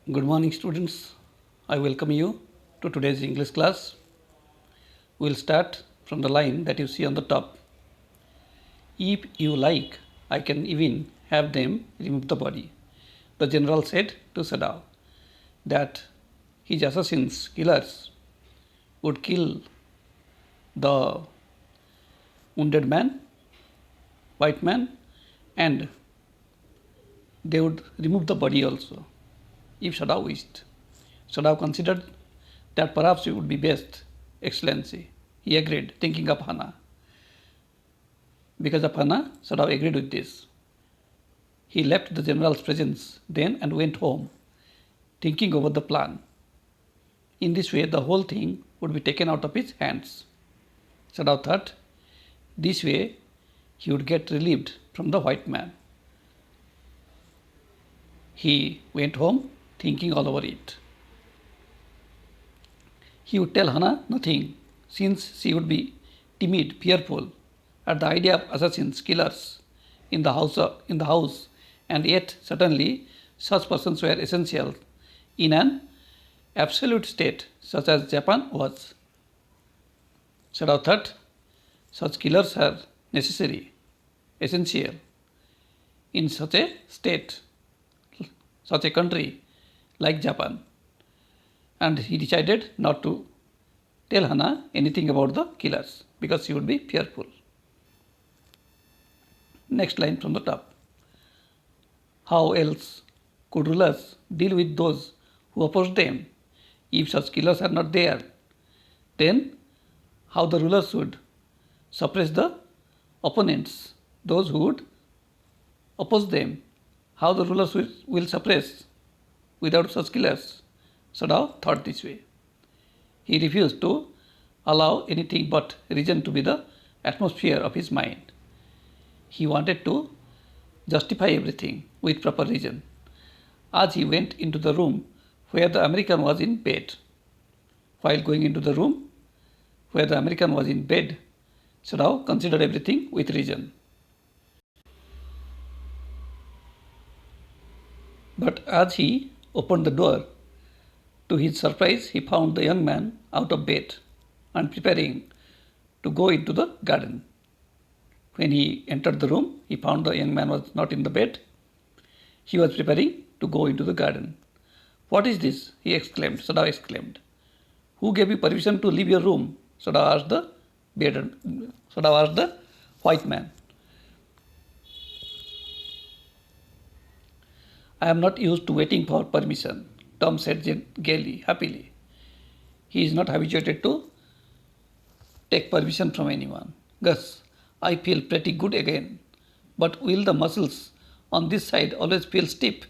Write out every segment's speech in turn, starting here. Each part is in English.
Good morning, students. I welcome you to today's English class. We'll start from the line that you see on the top. If you like, I can even have them remove the body. The general said to Sadao that his assassins, killers, would kill the wounded man, white man, and they would remove the body also, if Sadao wished. Sadao considered that perhaps it would be best, Excellency. He agreed, thinking of Hana. Because of Hana, Sadao agreed with this. He left the general's presence then and went home, thinking over the plan. In this way, the whole thing would be taken out of his hands. Sadao thought, this way he would get relieved from the white man. He went home, thinking all over it. He would tell Hana nothing, since she would be timid, fearful at the idea of assassins, killers in the house, and yet certainly such persons were essential in an absolute state such as Japan was. Sadao thought such killers are necessary, essential in such a state, such a country like Japan. And he decided not to tell Hana anything about the killers because she would be fearful. Next line from the top. How else could rulers deal with those who oppose them? If such killers are not there, then how the rulers would suppress the opponents, those who would oppose them? How the rulers will suppress without such killers? Sadao thought this way. He refused to allow anything but reason to be the atmosphere of his mind. He wanted to justify everything with proper reason. As he went into the room where the American was in bed, while going into the room where the American was in bed, Sadao considered everything with reason. But as he opened the door, to his surprise, he found the young man out of bed and preparing to go into the garden. When he entered the room, he found the young man was not in the bed. He was preparing to go into the garden. What is this? He exclaimed. Sadao exclaimed. Who gave you permission to leave your room? Sadao asked the white man. I am not used to waiting for permission, Tom said gaily, happily. He is not habituated to take permission from anyone. Gus, I feel pretty good again, but will the muscles on this side always feel stiff?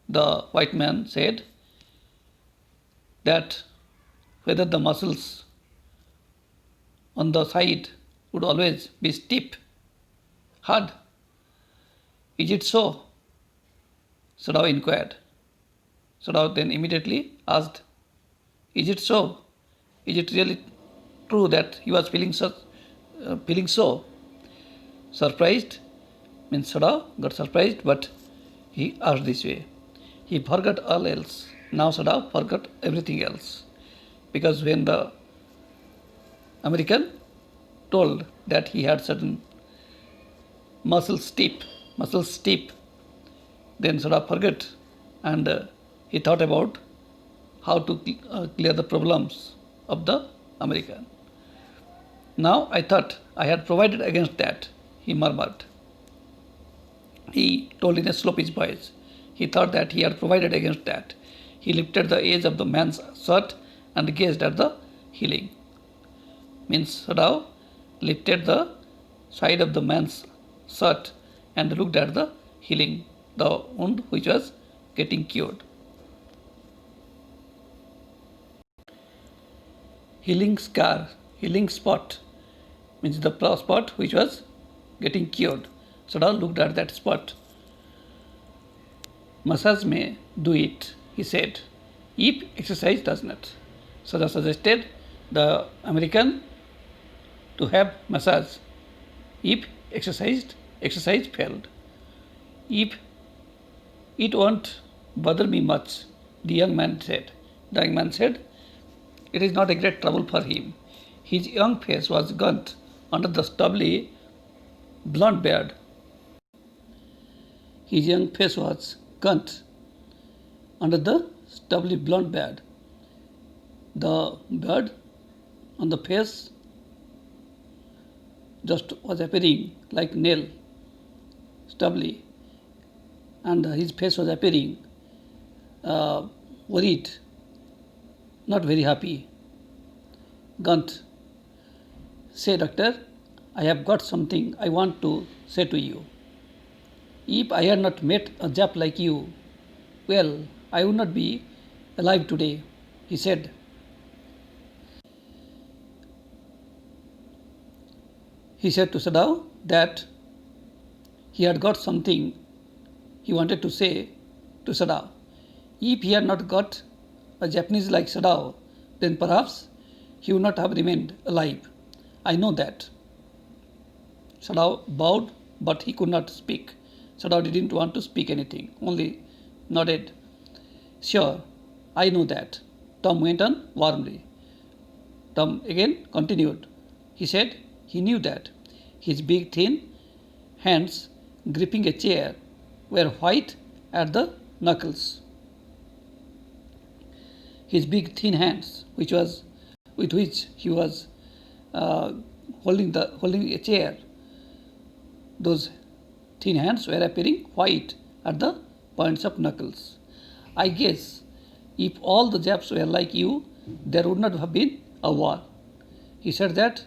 The white man said that whether the muscles on the side would always be stiff, hard. Is it so? Sadao inquired. Sadao then immediately asked, is it so? Is it really true that he was feeling so? Surprised means Sadao got surprised, but he asked this way. He forgot all else. Now Sadao forgot everything else. Because when the American told that he had certain muscles stiff, then Sadao forgot and he thought about how to clear the problems of the American. Now I thought I had provided against that, he murmured. He told in a slow pitch voice. He thought that he had provided against that. He lifted the edge of the man's shirt and gazed at the healing. Means Sadao lifted the side of the man's shirt and looked at the healing, the wound which was getting cured. Healing scar, healing spot means the spot which was getting cured. Sadao looked at that spot. Massage may do it, he said, if exercise does not. Sadao suggested the American to have massage if exercise failed. If it won't bother me much, the young man said. The young man said, it is not a great trouble for him. His young face was gaunt under the stubbly blond beard. His young face was gaunt under the stubbly blond beard. The beard on the face just was appearing like nail, stubbly, and his face was appearing worried, not very happy. Gaunt. Say, doctor, I have got something I want to say to you. If I had not met a Jap like you, well, I would not be alive today, he said. He said to Sadao that he had got something he wanted to say to Sadao. If he had not got a Japanese like Sadao, then perhaps he would not have remained alive. I know that. Sadao bowed, but he could not speak. Sadao didn't want to speak anything, only nodded. Sure, I know that. Tom went on warmly. Tom again continued. He said he knew that. His big, thin hands gripping a chair were white at the knuckles. His big, thin hands, with which he was holding a chair, those thin hands were appearing white at the points of knuckles. I guess if all the Japs were like you, there would not have been a war. He said that,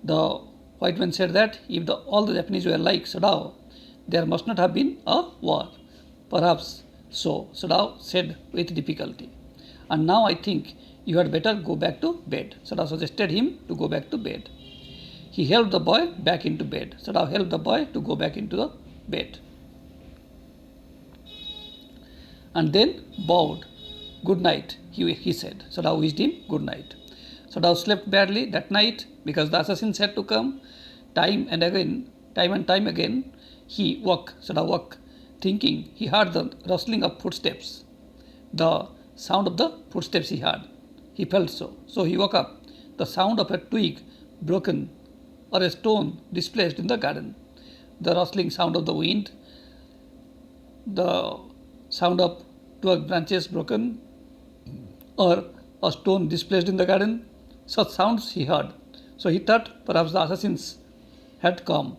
the white man said that if all the Japanese were like Sadao, there must not have been a war. Perhaps so, Sadao said with difficulty. And now I think you had better go back to bed. Sadao suggested him to go back to bed. He helped the boy back into bed. Sadao helped the boy to go back into the bed. And then bowed. Good night, he said. Sadao wished him good night. Sadao slept badly that night because the assassins had to come. Time and time again, Sadao woke, thinking he heard the rustling of footsteps. The sound of the footsteps he heard. He felt so. So he woke up. The sound of a twig broken or a stone displaced in the garden. The rustling sound of the wind. The sound of 12 branches broken or a stone displaced in the garden. Such sounds he heard. So he thought perhaps the assassins had come.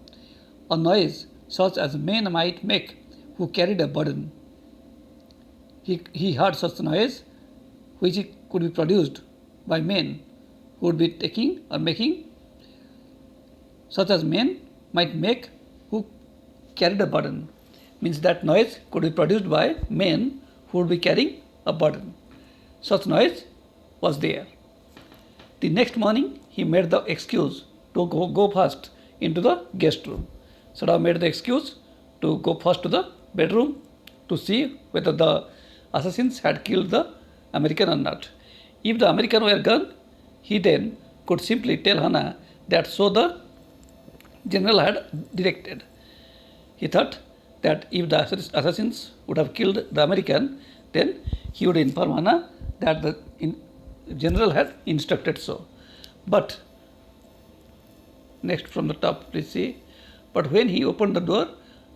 A noise such as men might make who carried a burden. He heard such noise which could be produced by men who would be taking or making, such as men might make who carried a burden. Means that noise could be produced by men who would be carrying a burden. Such noise was there. The next morning, he made the excuse to go first into the guest room. Sadao made the excuse to go first to the bedroom to see whether the assassins had killed the American or not. If the American were gone, he then could simply tell Hana that so the general had directed. He thought that if the assassins would have killed the American, then he would inform Hana that the general had instructed so. But, next from the top, please see. But when he opened the door,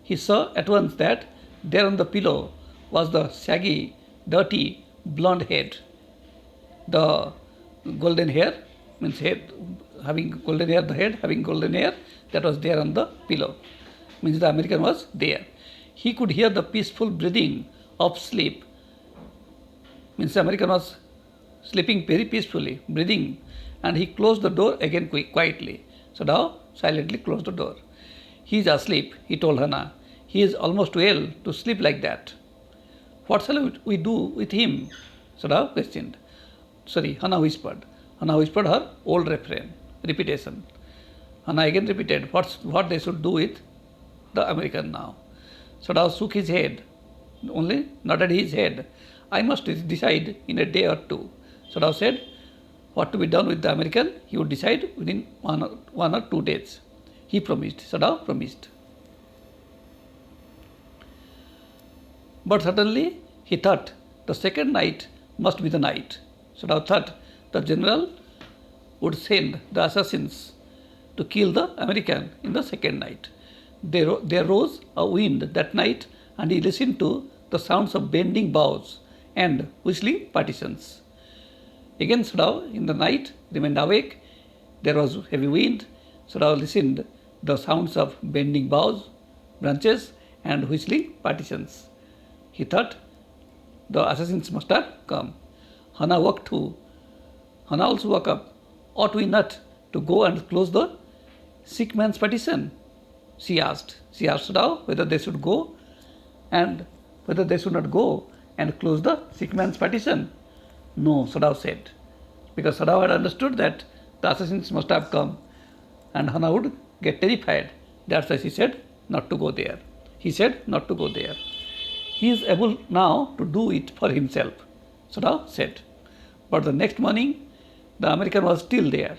he saw at once that there on the pillow was the shaggy, dirty, blonde head. The golden hair, means head having golden hair, the head having golden hair, that was there on the pillow. Means the American was there. He could hear the peaceful breathing of sleep. Means the American was sleeping very peacefully, breathing, and he closed the door again quietly. So now silently closed the door. He is asleep, he told Hana. He is almost well to sleep like that. What shall we do with him? Sadao questioned. Hana whispered. Hana whispered her old repetition. Hana again repeated what they should do with the American now. Sadao shook his head, only nodded his head. I must decide in a day or two. Sadao said what to be done with the American, he would decide within 1 or 2 days. He promised. Sadao promised. But suddenly he thought the second night must be the night. Sadao thought the general would send the assassins to kill the American in the second night. There rose a wind that night, and he listened to the sounds of bending boughs and whistling partisans. Again, Sadao in the night remained awake. There was heavy wind. Sadao listened the sounds of bending boughs, branches, and whistling partisans. He thought the assassins must have come. Hana woke too. Hana also woke up. Ought we not to go and close the sick man's partition? She asked. She asked Sadao whether they should go and whether they should not go and close the sick man's partition. No, Sadao said, because Sadao had understood that the assassins must have come and Hana would get terrified. That's why she said not to go there. He said not to go there. He is able now to do it for himself, Sadao said. But the next morning, the American was still there.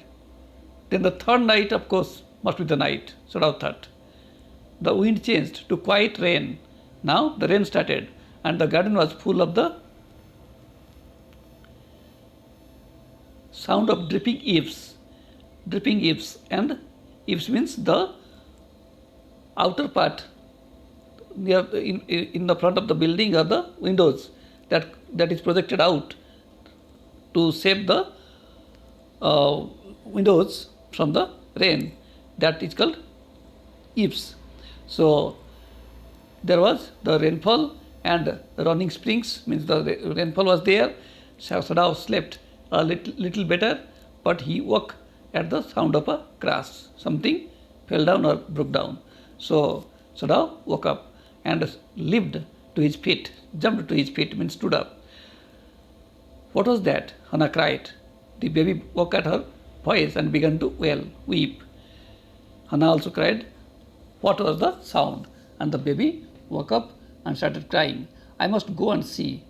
Then the third night, of course, must be the night, Sadao thought. The wind changed to quiet rain. Now the rain started, and the garden was full of the sound of dripping eaves. Dripping eaves, and eaves means the outer part near in the front of the building are the windows that is projected out to save the windows from the rain. That is called eaves. So there was the rainfall and running springs, means the rainfall was there. Sadao slept a little better, but he woke at the sound of a crash. Something fell down or broke down. So Sadao woke up and leaped to his feet, jumped to his feet, means stood up. What was that? Hana cried. The baby woke at her voice and began to weep. Hana also cried. What was the sound? And the baby woke up and started crying. I must go and see.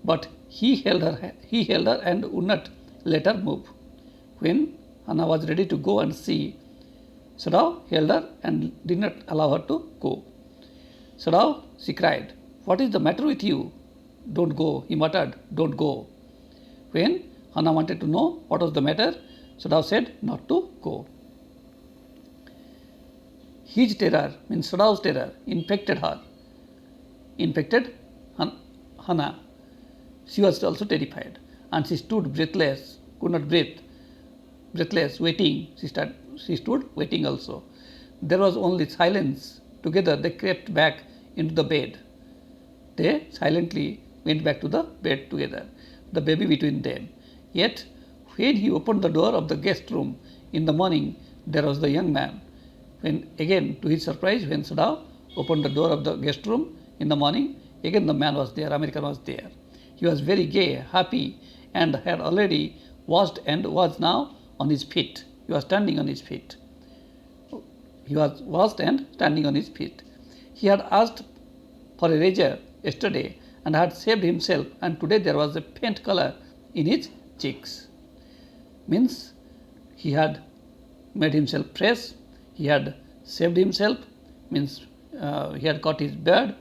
But he held her and would not let her move. When Hana was ready to go and see, Sadao held her and did not allow her to go. Sadao, she cried, what is the matter with you? Don't go, he muttered, don't go. When Hana wanted to know what was the matter, Sadao said not to go. His terror, means Sadao's terror, infected her. Infected Hana. She was also terrified, and she stood breathless, could not breathe, breathless, waiting. She stood waiting also. There was only silence. Together they crept back into the bed. They silently went back to the bed together, the baby between them. Yet, when he opened the door of the guest room in the morning, there was the young man. When again, to his surprise, when Sadao opened the door of the guest room in the morning, again the man was there, American was there. He was very gay, happy, and had already washed and was now on his feet. He was standing on his feet. He was washed and standing on his feet. He had asked for a razor yesterday and had shaved himself, and today there was a faint color in his cheeks. Means he had made himself fresh, he had shaved himself, means he had cut his beard,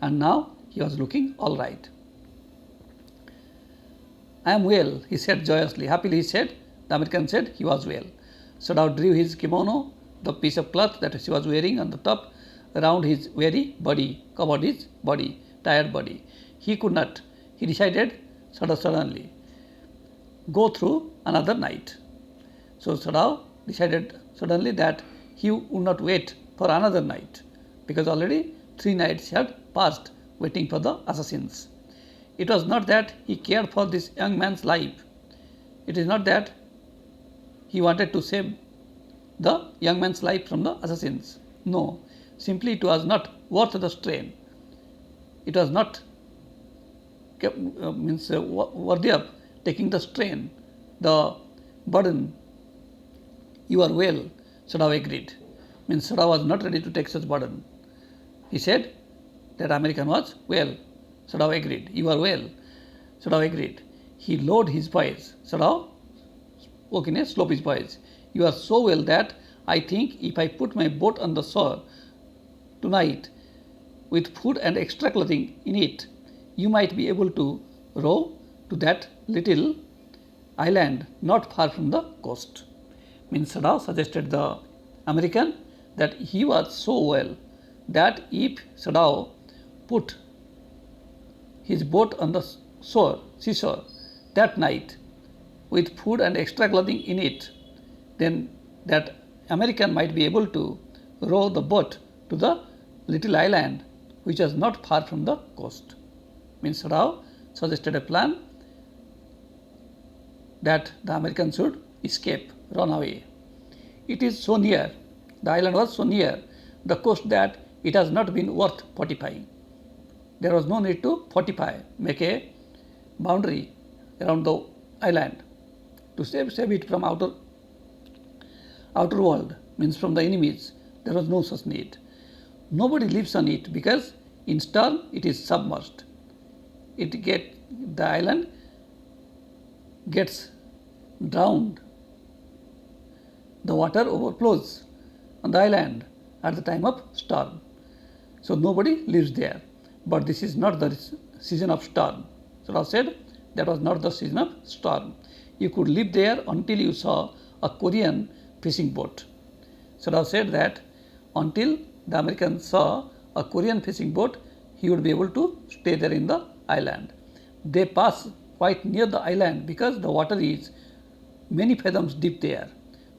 and now he was looking all right. I am well, he said joyously. Happily he said, the American said he was well. Sadao drew his kimono, the piece of cloth that she was wearing on the top, around his weary body, covered his body, tired body. He could not, he decided suddenly, go through another night. So Sadao decided suddenly that he would not wait for another night, because already 3 nights had passed waiting for the assassins. It was not that he cared for this young man's life. It is not that he wanted to save the young man's life from the assassins. No, simply it was not worth the strain. It was not worthy of taking the strain, the burden. You are well, Sadao agreed. Means Sadao was not ready to take such burden. He said that American was well. Sadao agreed. You are well. Sadao agreed. He lowered his voice. Sadao spoke in a slow pitched voice. You are so well that I think if I put my boat on the shore tonight, with food and extra clothing in it, you might be able to row to that little island not far from the coast. Means Sadao suggested the American that he was so well that if Sadao put his boat on the seashore that night with food and extra clothing in it, then that American might be able to row the boat to the little island which was not far from the coast. Means Sadao suggested a plan that the American should escape, run away. It is so near, the island was so near the coast that it has not been worth fortifying. There was no need to fortify, make a boundary around the island to save it from outer world, means from the enemies. There was no such need. Nobody lives on it because in storm it is submerged. The island gets drowned. The water overflows on the island at the time of storm. So nobody lives there. But this is not the season of storm. So I said that was not the season of storm. You could live there until you saw a Korean fishing boat. So I said that until the American saw a Korean fishing boat, he would be able to stay there in the island. They pass quite near the island because the water is many fathoms deep there.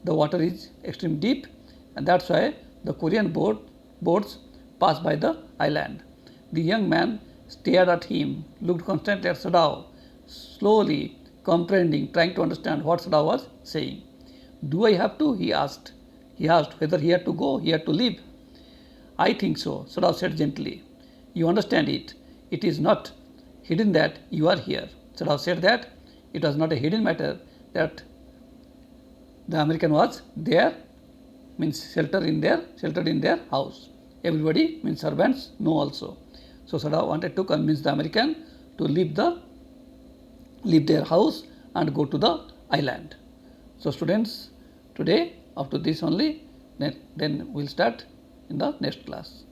The water is extreme deep, and that's why the Korean boats pass by the island. The young man stared at him, looked constantly at Sadao, slowly comprehending, trying to understand what Sadao was saying. Do I have to? He asked. He asked whether he had to go, he had to leave. I think so, Sadao said gently. You understand it. It is not hidden that you are here. Sadao said that it was not a hidden matter that the American was there, means sheltered in their house. Everybody, means servants, know also. So Sadao wanted to convince the American to leave their house and go to the island. So students, today up to this only, then we'll start in the next class.